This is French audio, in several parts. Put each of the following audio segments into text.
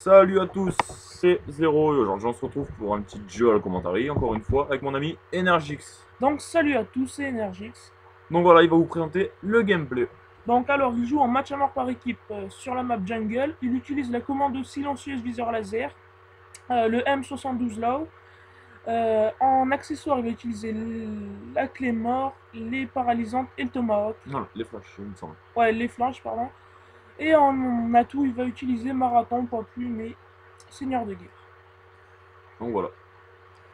Salut à tous, c'est Zero et aujourd'hui on se retrouve pour un petit jeu à la commentary, encore une fois, avec mon ami Energix. Donc salut à tous, c'est Energix. Donc voilà, il va vous présenter le gameplay. Donc alors il joue en match à mort par équipe sur la map Jungle. Il utilise la commande silencieuse viseur laser, le M72 Law. En accessoire, il va utiliser la clé mort, les paralysantes et le tomahawk. Non, les flashs, il me semble. Ouais, les flanches, pardon. Et en atout, il va utiliser marathon, pas plus, mais seigneur de guerre. Donc voilà.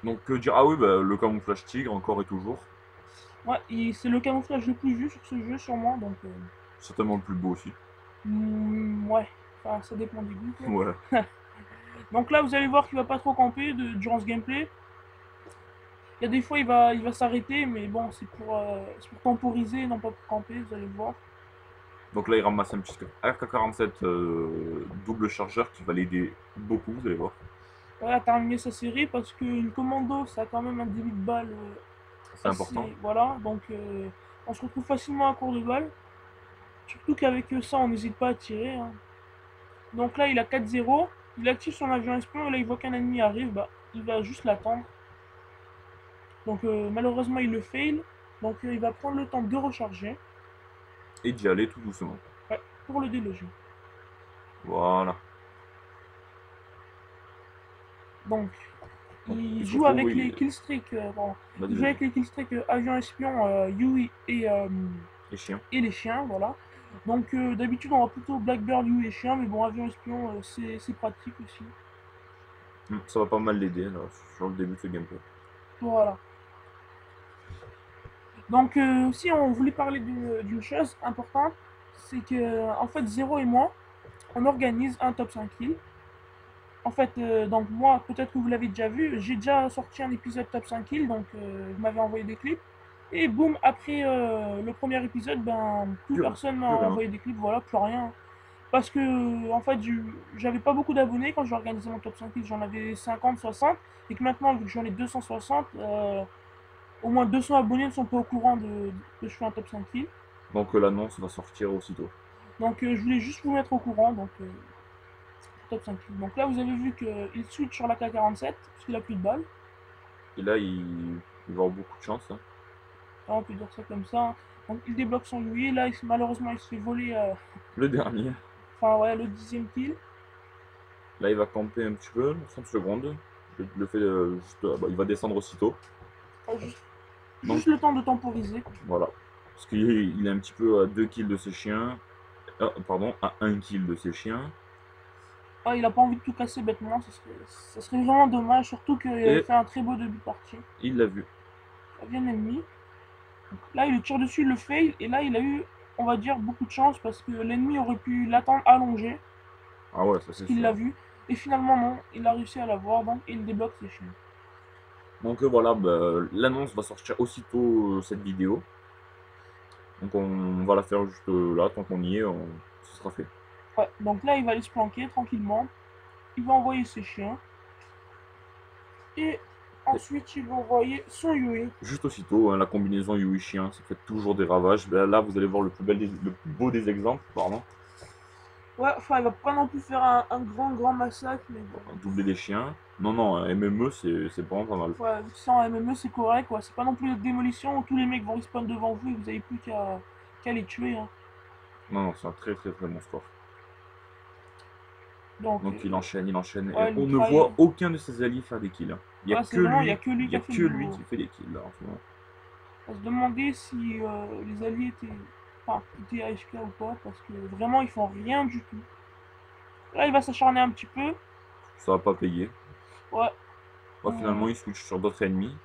Donc que dire. Ah oui, bah, le camouflage tigre encore et toujours. Ouais, c'est le camouflage le plus vu sur ce jeu, sûrement. Donc, Certainement le plus beau aussi. ouais, enfin, ça dépend des goûts, quoi. Ouais. Donc là, vous allez voir qu'il va pas trop camper durant ce gameplay. Il y a des fois, il va s'arrêter, mais bon, c'est pour temporiser, non pas pour camper, vous allez le voir. Donc là il ramasse un petit AK-47 double chargeur qui va l'aider beaucoup, vous allez voir. Voilà, terminer sa série parce qu'une commando, ça a quand même un débit de balle C'est important. assez. Voilà, donc on se retrouve facilement à court de balles. Surtout qu'avec ça, on n'hésite pas à tirer, hein. Donc là, il a 4-0. Il active son avion espion et là, il voit qu'un ennemi arrive, bah, il va juste l'attendre. Donc malheureusement, il le fail. Donc il va prendre le temps de recharger, Et d'y aller tout doucement. ouais, pour le déloger. Voilà. Donc Donc il il se joue retrouve, avec les oui. killstreaks, Vas-y, il joue vas-y. avec les killstreaks avion espion, Yui Les chiens. et les chiens, voilà. Donc d'habitude on va plutôt Blackbird, Yui et chien, mais bon avion espion c'est pratique aussi. Ça va pas mal l'aider là, sur le début de ce gameplay. Voilà. Donc aussi on voulait parler d'une chose importante, c'est que en fait Zero et moi on organise un top 5 kills. En fait, donc moi, peut-être que vous l'avez déjà vu, j'ai déjà sorti un épisode top 5 kills, donc vous m'avez envoyé des clips. Et boum, après le premier épisode, ben plus personne m'a Plus rien. envoyé des clips, voilà, plus rien. Parce que en fait, j'avais pas beaucoup d'abonnés quand j'ai organisé mon top 5 kills, j'en avais 50, 60. Et que maintenant, vu que j'en ai 260, au moins 200 abonnés ne sont pas au courant que je fais un top 5 kills. Donc l'annonce va sortir aussitôt. Donc je voulais juste vous mettre au courant, donc top 5 kills. Donc là, vous avez vu qu'il switch sur la K47, parce qu'il a plus de balles. Et là, il va avoir beaucoup de chance, hein. On peut dire ça comme ça. Donc il débloque son UI. Là, malheureusement, il se fait voler. Le dernier. Enfin, ouais, le 10e kill. Là, il va camper un petit peu, 30 secondes. Le fait juste, bah, il va descendre aussitôt. Enfin, juste, Donc juste le temps de temporiser. voilà. Parce qu'il est un petit peu à 2 kills de ses chiens. Pardon, à 1 kill de ses chiens. Ah, il a pas envie de tout casser bêtement. Ça serait vraiment dommage. Surtout qu'il avait Et fait un très beau début de partie. il l'a vu. Ça vient l'ennemi. Là, il le tire dessus, il le fail. Et là, il a eu, on va dire, beaucoup de chance parce que l'ennemi aurait pu l'attendre allongé. Ah ouais, ça Parce c'est qu'il sûr. l'a vu. Et finalement, non. Il a réussi à l'avoir. Donc, il débloque ses chiens. Donc voilà, bah, l'annonce va sortir aussitôt cette vidéo. Donc on va la faire juste là, tant qu'on y est, ce sera fait. Ouais, donc là, il va aller se planquer tranquillement. Il va envoyer ses chiens. Et Et ensuite, il va envoyer son Yui. juste aussitôt, hein, la combinaison Yui chien, ça fait toujours des ravages. Là, vous allez voir le plus beau des exemples, pardon. Ouais, enfin, il va pas non plus faire un grand massacre, mais bon. Doubler des chiens. Non, non, un MME, c'est vraiment pas mal. Ouais, sans MME, c'est correct, quoi. C'est pas non plus une démolition où tous les mecs vont respawn devant vous et vous avez plus qu'à les tuer, hein. Non, non, c'est un très très très bon score. Donc, Donc il enchaîne, et ouais, le on ne mitraille. voit aucun de ses alliés faire des kills, hein. Ouais, c'est vraiment, il y a que lui Il y qui a a fait que le lui boulot. qui fait des kills là en ce moment. On va se demander si les alliés étaient, enfin, étaient AFK ou pas, parce que vraiment, ils font rien du tout. Là, il va s'acharner un petit peu. Ça va pas payer. Ouais. Bah, finalement, il switch sur d'autres ennemis.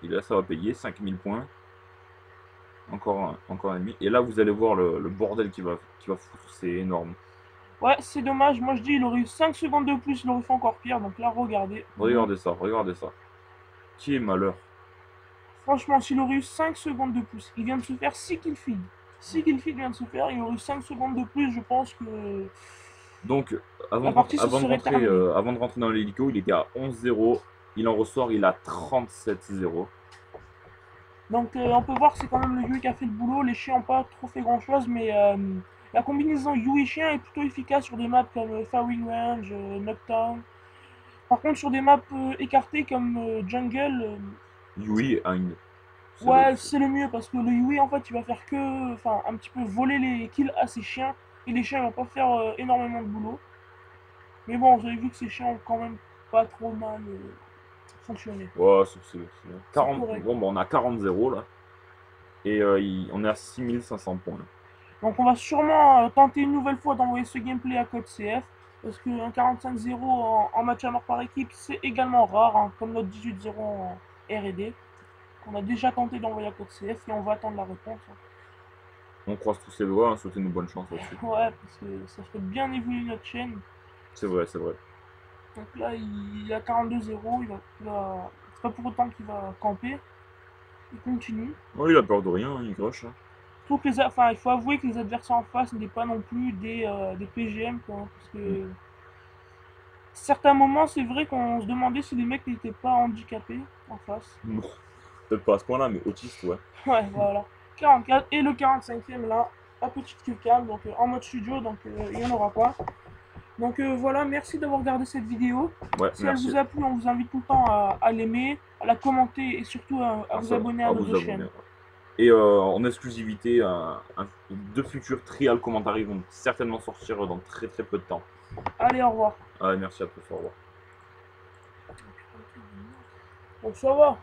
Et là, ça va payer 5000 points. Encore un ennemi. Et là, vous allez voir le bordel qui va foutre. C'est énorme. Ouais, c'est dommage. Moi, je dis, il aurait eu 5 secondes de plus, il aurait fait encore pire. Donc là, regardez. Boum. Regardez ça, regardez ça. Qui est malheur. Franchement, s'il aurait eu 5 secondes de plus, il vient de se faire 6 kill feed. 6 kill feed vient de se faire, il aurait eu 5 secondes de plus, je pense que Donc, la partie se serait terminée. avant de rentrer dans l'hélico, il était à 11-0. Il en ressort, il a 37-0. Donc on peut voir que c'est quand même le Yui qui a fait le boulot. Les chiens n'ont pas trop fait grand chose, mais La combinaison Yui chien est plutôt efficace sur des maps comme Firing Range, Knockdown. Par contre, sur des maps écartées comme Jungle, Yui et Hind. ouais, c'est le mieux parce que le Yui en fait il va faire que, enfin, un petit peu voler les kills à ses chiens et les chiens ils vont pas faire énormément de boulot. Mais bon, vous avez vu que ces chiens ont quand même pas trop mal fonctionné. Ouais, c'est C'est 40. correct. Bon, bah, on a 40-0 là. Et on est à 6500 points. Donc on va sûrement tenter une nouvelle fois d'envoyer ce gameplay à code CF. Parce qu'un 45-0 en match à mort par équipe, c'est également rare, hein, comme notre 18-0 en R&D. On a déjà tenté d'envoyer à code CF et on va attendre la réponse. Hein. On croise tous les doigts, hein, souhaitez-nous bonne chance là-dessus. Ouais, parce que ça ferait bien évoluer notre chaîne. C'est vrai, c'est vrai. Donc là, il a 42-0, c'est pas pour autant qu'il va camper. Il continue. Oh, il a peur de rien, hein, il croche. Hein. Je trouve que enfin, il faut avouer que les adversaires en face n'étaient pas non plus des PGM, quoi, parce que certains moments, c'est vrai qu'on se demandait si les mecs n'étaient pas handicapés en face. Non, peut-être pas à ce point-là, mais autiste, ouais. Ouais, voilà. 44 et le 45e là, à petite killcam, donc en mode studio, donc il n'y en aura pas. Donc voilà, merci d'avoir regardé cette vidéo. Ouais, Si merci. elle vous a plu, on vous invite tout le temps à l'aimer, à la commenter et surtout à vous abonner à notre chaîne. Et en exclusivité, deux futurs trials commentaries vont certainement sortir dans très très peu de temps. Allez, au revoir. Ouais, merci à tous, au revoir. Bon, ça va.